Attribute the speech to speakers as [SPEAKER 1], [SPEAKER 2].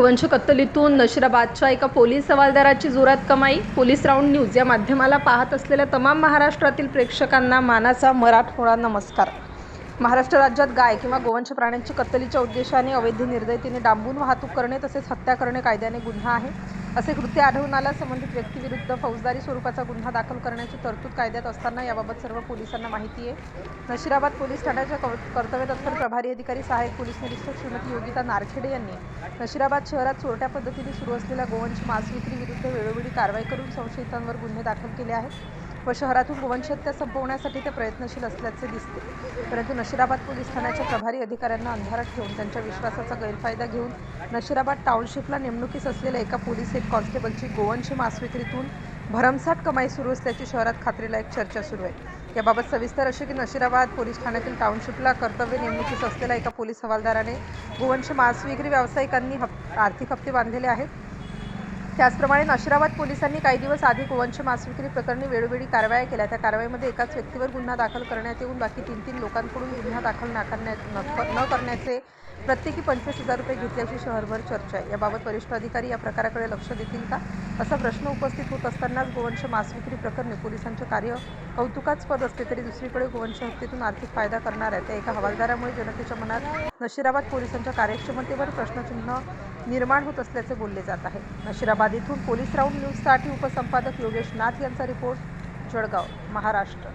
[SPEAKER 1] गोवंश कत्तलीतून नशिराबादच्या एका पोलीस हवालदाराची जोरात कमाई. पोलीस राऊंड न्यूज या माध्यमाला पाहत असलेल्या तमाम महाराष्ट्रातील प्रेक्षकांना मानाचा मराठमोळा नमस्कार. महाराष्ट्र राज्यात गाय किंवा गोवंश प्राण्यांची कत्तलीच्या उद्देशाने अवैध निर्दयतेने डांबून वाहतूक करणे तसेच हत्या करणे कायद्याने गुन्हा आहे. असे कृत्य आढळून आल्यास संबंधित व्यक्तीविरुद्ध फौजदारी स्वरूपाचा गुन्हा दाखल करण्याची तरतूद कायद्यात असताना याबाबत सर्व पोलिसांना माहिती आहे. नशिराबाद पोलीस ठाण्याच्या कर्तव्यतत्पर प्रभारी अधिकारी सहाय्यक पोलीस निरीक्षक श्रीमती योगिता नारखेडे यांनी नशिराबाद शहरात चोरट्या पद्धतीने सुरू असलेल्या गोवंश मांस विक्री विरुद्ध वेळोवेळी कारवाई करून संशयितांवर गुन्हे दाखल केले आहेत व शहरातून गोवंश हत्या संपवण्यासाठी ते प्रयत्नशील असल्याचे दिसते. परंतु नशिराबाद पोलीस ठाण्याच्या प्रभारी अधिकाऱ्यांना अंधारात ठेवून त्यांच्या विश्वासाचा गैरफायदा घेऊन नशिराबाद टाउनशिपला नेमणुकीस असलेल्या एका पोलीस हेड कॉन्स्टेबलची गोवंश मांस विक्रीतून भरमसाठ कमाई सुरू असल्याची शहरात खात्रीलायक चर्चा सुरू आहे. याबाबत सविस्तर असे की नशिराबाद पोलीस ठाण्यातील टाउनशिपला कर्तव्य नेमणुकीस असलेल्या एका पोलीस हवालदाराने गोवंश मांस विक्री व्यावसायिकांनी आर्थिक हप्ते बांधलेले आहेत. त्याचप्रमाणे नशिराबाद पोलिसांनी काही दिवस आधी गोवंश मांस विक्री प्रकरणी वेळोवेळी कारवाया केल्या. त्या कारवाईमध्ये एकाच व्यक्तीवर गुन्हा दाखल करण्यात येऊन बाकी 3 लोकांकडून गुन्हा दाखल न करण्याचे प्रत्येकी 25,000 रुपये घेतल्याची शहरभर चर्चा आहे. याबाबत वरिष्ठ अधिकारी या प्रकाराकडे लक्ष देतील का असा प्रश्न उपस्थित होत असतानाच गोवंश मांस विक्री प्रकरणी पोलिसांचे कार्य कौतुकास्पद असले तरी दुसरीकडे गोवंश हत्येतून आर्थिक फायदा करणाऱ्या त्या एका हवालदारामुळे जनतेच्या मनात नशिराबाद पोलिसांच्या कार्यक्षमतेवर प्रश्नचिन्ह निर्माण होत असल्याचे बोलले जात आहे. नशिराबाद येथून पोलीस राऊंड न्यूजसाठी उपसंपादक योगेश नाथ यांचा रिपोर्ट, जळगाव, महाराष्ट्र.